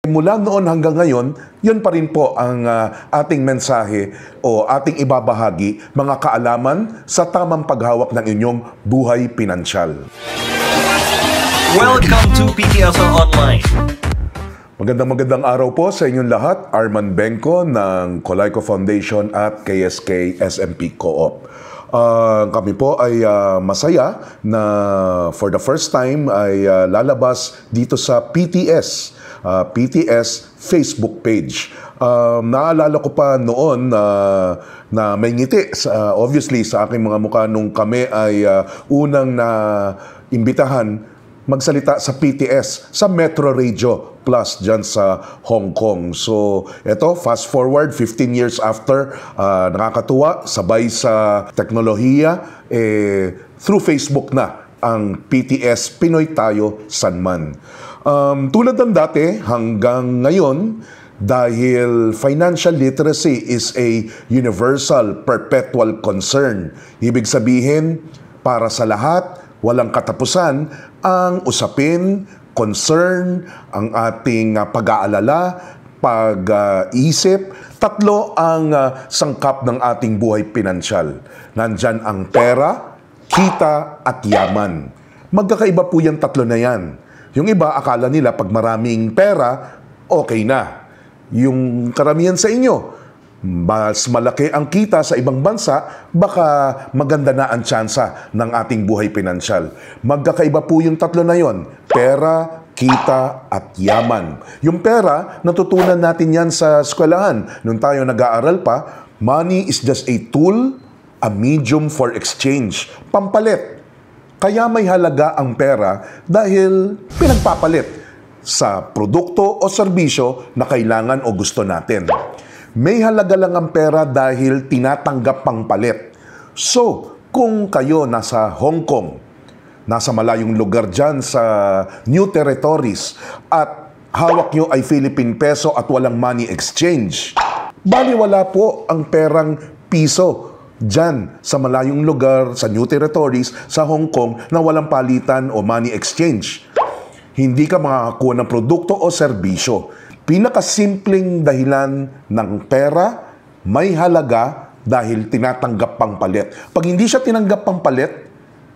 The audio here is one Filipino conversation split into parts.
Mula noon hanggang ngayon, yun pa rin po ang ating mensahe o ating ibabahagi, mga kaalaman sa tamang paghawak ng inyong buhay pinansyal. Welcome to PTSL Online. Magandang araw po sa inyong lahat. Arman Benko ng Colayco Foundation at KSK SMP Co-op. Kami po ay masaya na for the first time ay lalabas dito sa PTS Facebook page. Naalala ko pa noon na may ngiti, obviously, sa aking mga mukha nung kami ay unang na imbitahan magsalita sa PTS, sa Metro Radio Plus dyan sa Hong Kong. So, eto, fast forward, 15 years after, nakakatuwa, sabay sa teknolohiya, through Facebook na ang PTS, Pinoy Tayo Sanman. Tulad ng dati, hanggang ngayon, dahil financial literacy is a universal, perpetual concern. Ibig sabihin, para sa lahat, walang katapusan ang usapin, concern, ang ating pag-aalala, pag-iisip. Tatlo ang sangkap ng ating buhay pinansyal. Nandyan ang pera, kita, at yaman. Magkakaiba po yung tatlo na yan. Yung iba, akala nila pag maraming pera, okay na. Yung karamihan sa inyo, mas malaki ang kita sa ibang bansa, baka maganda na ang tsansa ng ating buhay pinansyal. Magkakaiba po yung tatlo na yon: pera, kita, at yaman. Yung pera, natutunan natin yan sa eskwelahan. Nung tayo nag-aaral pa, money is just a tool, a medium for exchange, pampalit. Kaya may halaga ang pera dahil pinagpapalit sa produkto o serbisyo na kailangan o gusto natin. May halaga lang ang pera dahil tinatanggap pang palit. So, kung kayo nasa Hong Kong, nasa malayong lugar dyan sa New Territories, at hawak nyo ay Philippine peso at walang money exchange, baliwala po ang perang piso dyan sa malayong lugar, sa New Territories, sa Hong Kong, na walang palitan o money exchange. Hindi ka makakakuha ng produkto o serbisyo. Pinakasimpleng dahilan ng pera, may halaga dahil tinatanggap pang palit. Pag hindi siya tinanggap pang palit,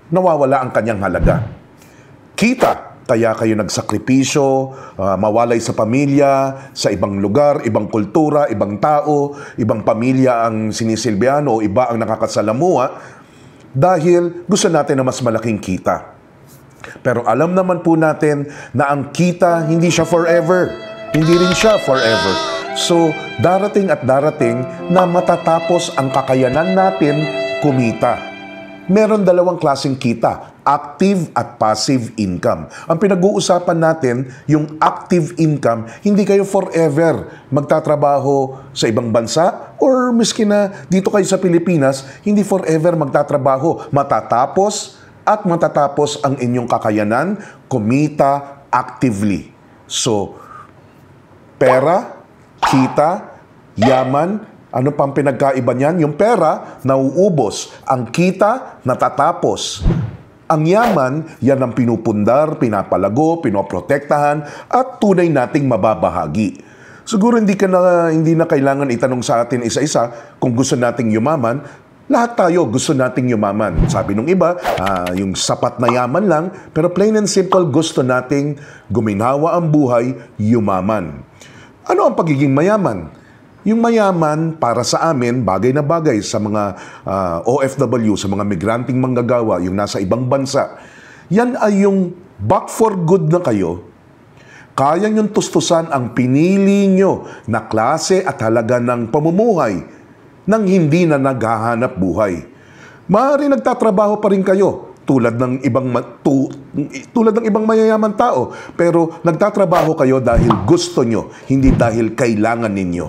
nawawala ang kanyang halaga. Kita, kaya kayo nagsakripisyo, mawalay sa pamilya, sa ibang lugar, ibang kultura, ibang tao, ibang pamilya ang sinisilbihan o iba ang nakakasalamuha dahil gusto natin na mas malaking kita. Pero alam naman po natin na ang kita hindi siya forever. Hindi rin siya forever. So, darating at darating na matatapos ang kakayanan natin kumita. Meron dalawang klaseng kita, active at passive income. Ang pinag-uusapan natin, yung active income, hindi kayo forever magtatrabaho sa ibang bansa or miski na dito kayo sa Pilipinas, hindi forever magtatrabaho. Matatapos ang inyong kakayanan kumita actively. So, pera, kita, yaman, ano pang pinagkaiba niyan? Yung pera, nauubos. Ang kita, natatapos. Ang yaman, yan ang pinupundar, pinapalago, pinoprotektahan, at tunay nating mababahagi. Siguro hindi na kailangan itanong sa atin isa-isa kung gusto nating yumaman. Lahat tayo gusto nating yumaman. Sabi nung iba, yung sapat na yaman lang, pero plain and simple gusto nating guminawa ang buhay, yumaman. Ano ang pagiging mayaman? Yung mayaman para sa amin, bagay na bagay sa mga OFW, sa mga migranting manggagawa, yung nasa ibang bansa. Yan ay yung back for good na kayo. Kaya niyong tustusan ang pinili nyo na klase at halaga ng pamumuhay nang hindi na naghahanap buhay. Maaari nagtatrabaho pa rin kayo tulad ng ibang mayayaman tao, pero nagtatrabaho kayo dahil gusto nyo, hindi dahil kailangan ninyo.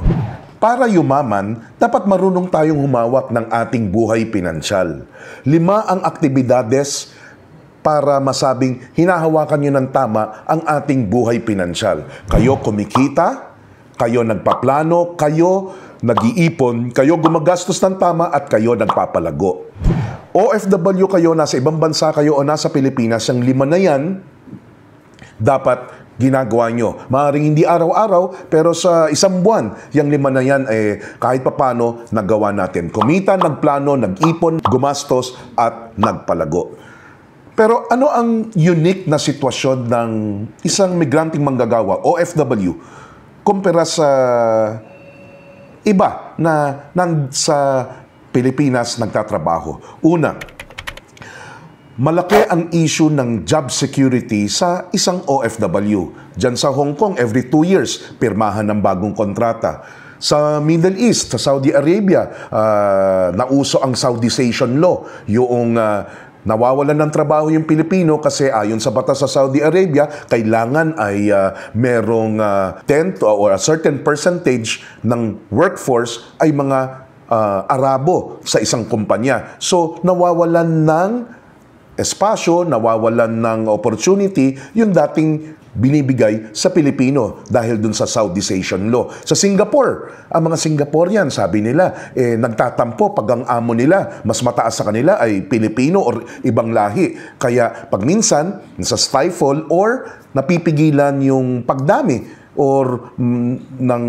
Para yumaman, dapat marunong tayong humawak ng ating buhay pinansyal. 5 ang aktibidades para masabing hinahawakan nyo ng tama ang ating buhay pinansyal. Kayo kumikita, kayo nagpaplano, kayo nag-iipon, kayo gumagastos ng tama, at kayo nagpapalago. OFW kayo, nasa ibang bansa kayo o nasa Pilipinas, yung 5 na yan, dapat ginagawa nyo. Maaaring hindi araw-araw, pero sa isang buwan, yung 5 na yan, kahit papano, nagawa natin. Kumita, nagplano, nag-ipon, gumastos, at nagpalago. Pero ano ang unique na sitwasyon ng isang migranting manggagawa, OFW, kumpara sa iba na sa Pilipinas nagtatrabaho? Una, malaki ang issue ng job security sa isang OFW. Diyan sa Hong Kong, every 2 years, pirmahan ng bagong kontrata. Sa Middle East, sa Saudi Arabia, nauso ang Saudization law. Yung nawawalan ng trabaho yung Pilipino kasi ayon sa batas sa Saudi Arabia, kailangan ay merong 10 or a certain percentage ng workforce ay mga Arabo sa isang kumpanya. So, nawawalan ng espasyo, nawawalan ng opportunity yung dating binibigay sa Pilipino dahil dun sa Saudization law. Sa Singapore, ang mga Singaporean, sabi nila, nagtatampo pag ang amo nila, mas mataas sa kanila ay Pilipino or ibang lahi. Kaya pag minsan, sa stifle or napipigilan yung pagdami or ng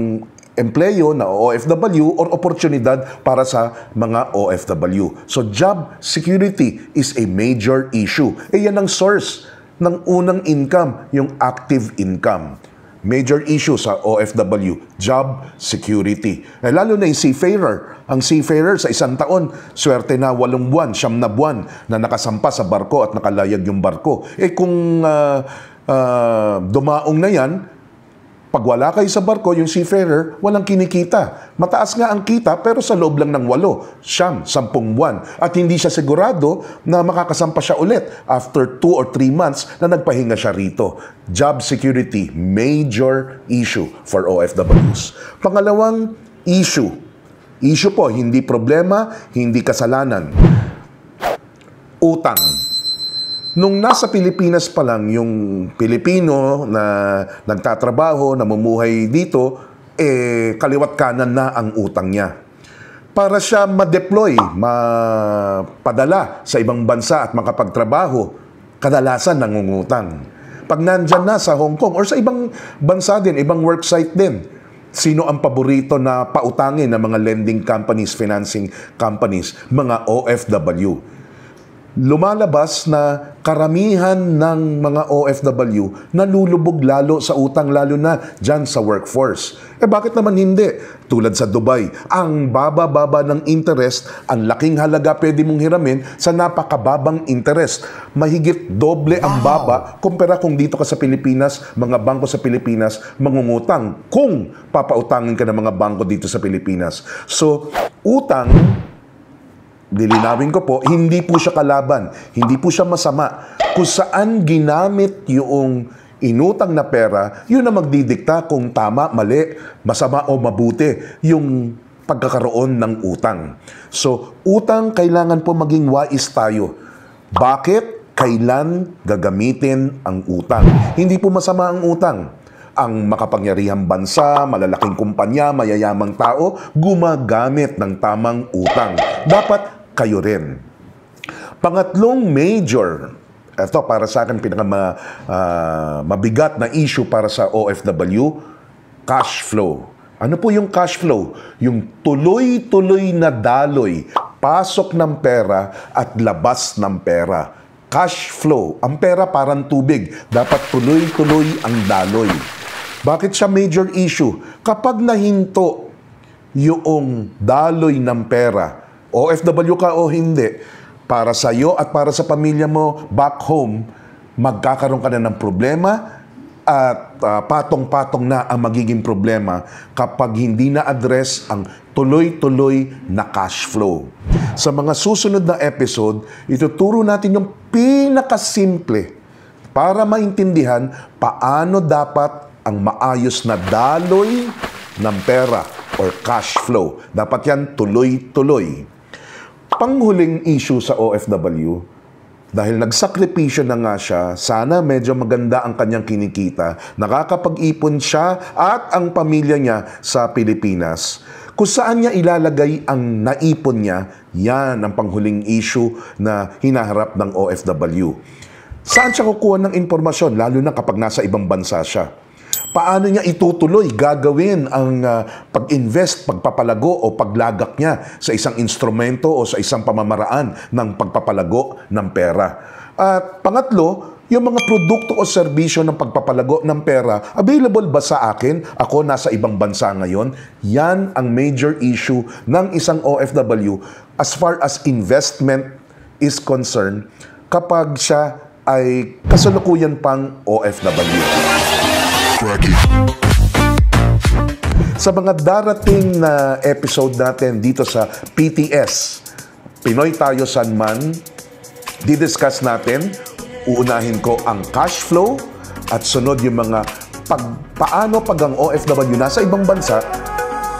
empleyo na OFW or oportunidad para sa mga OFW. So job security is a major issue. Yan ang source ng unang income, yung active income. Major issue sa OFW, job security. Lalo na yung seafarer. Ang seafarer sa isang taon, swerte na 8 buwan, 9 na buwan na nakasampa sa barko at nakalayag yung barko. kung dumaong na yan, pag wala kayo sa barko, yung seafarer, walang kinikita. Mataas nga ang kita, pero sa loob lang ng 8, 10 buwan. At hindi siya sigurado na makakasampa siya ulit after 2 or 3 months na nagpahinga siya rito. Job security, major issue for OFWs. Pangalawang issue. Issue po, hindi problema, hindi kasalanan. Utang. Nung nasa Pilipinas pa lang yung Pilipino na nagtatrabaho, namumuhay dito, kaliwat kanan na ang utang niya. Para siya ma-deploy, mapadala sa ibang bansa at makapagtrabaho, kadalasan nangungutang. Pag nandyan na sa Hong Kong or sa ibang bansa din, ibang worksite din, sino ang paborito na pautangin ng mga lending companies, financing companies? Mga OFW. Lumalabas na karamihan ng mga OFW nalulubog lalo sa utang, lalo na dyan sa workforce. Bakit naman hindi? Tulad sa Dubai, ang baba-baba ng interest, ang laking halaga pwede mong hiramin sa napakababang interest. Mahigit doble ang baba kumpara kung dito ka sa Pilipinas, mga bangko sa Pilipinas, mangungutang kung papautangin ka ng mga bangko dito sa Pilipinas. So, utang, dilinawin ko po, hindi po siya kalaban, hindi po siya masama. Kung saan ginamit yung inutang na pera, yun ang magdidikta kung tama, mali, masama o mabuti yung pagkakaroon ng utang. So, utang kailangan po maging wais tayo. Bakit? Kailan gagamitin ang utang? Hindi po masama ang utang. Ang makapangyarihang bansa, malalaking kumpanya, mayayamang tao, gumagamit ng tamang utang. Dapat kayo rin. Pangatlong major, ito para sa akin mabigat na issue para sa OFW, cash flow. Ano po yung cash flow? Yung tuloy-tuloy na daloy, pasok ng pera at labas ng pera. Cash flow. Ang pera parang tubig. Dapat tuloy-tuloy ang daloy. Bakit siya major issue? Kapag nahinto yung daloy ng pera, OFW ka o hindi, para sa iyo at para sa pamilya mo back home, magkakaroon ka na ng problema at patong-patong na ang magiging problema kapag hindi na-address ang tuloy-tuloy na cash flow. Sa mga susunod na episode, ituturo natin yung pinakasimple para maintindihan paano dapat ang maayos na daloy ng pera or cash flow. Dapat yan tuloy-tuloy. Panghuling issue sa OFW, dahil nagsakripisyo na nga siya, sana medyo maganda ang kanyang kinikita, nakakapag-ipon siya at ang pamilya niya sa Pilipinas. Kung saan niya ilalagay ang naipon niya, yan ang panghuling issue na hinaharap ng OFW. Saan siya kukuha ng impormasyon, lalo na kapag nasa ibang bansa siya? Paano niya itutuloy, gagawin ang pag-invest, pagpapalago o paglagak niya sa isang instrumento o sa isang pamamaraan ng pagpapalago ng pera? At pangatlo, yung mga produkto o serbisyo ng pagpapalago ng pera, available ba sa akin? Ako nasa ibang bansa ngayon. Yan ang major issue ng isang OFW as far as investment is concerned kapag siya ay kasalukuyan pang OFW. Sa mga darating na episode natin dito sa PTS, Pinoy Tayo San Man, didiscuss natin, uunahin ko ang cash flow at sunod yung mga paano pag ang OFW nasa ibang bansa,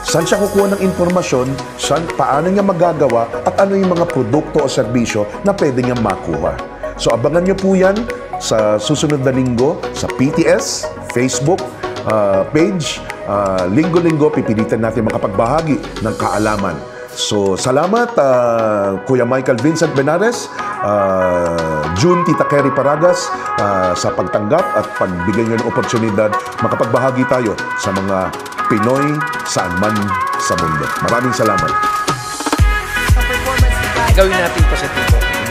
saan siya kukuha ng impormasyon, paano niya magagawa at ano yung mga produkto o serbisyo na pwede niyang makuha. So abangan niyo po yan sa susunod na linggo sa PTS Facebook page. Linggo-linggo pipilitan natin makapagbahagi ng kaalaman. So salamat Kuya Michael Vincent Benares, June Tita Kerry Paragas sa pagtanggap at pagbigay nyo ng oportunidad makapagbahagi tayo sa mga Pinoy saan man sa mundo. Maraming salamat. Gawin natin to sa Tito.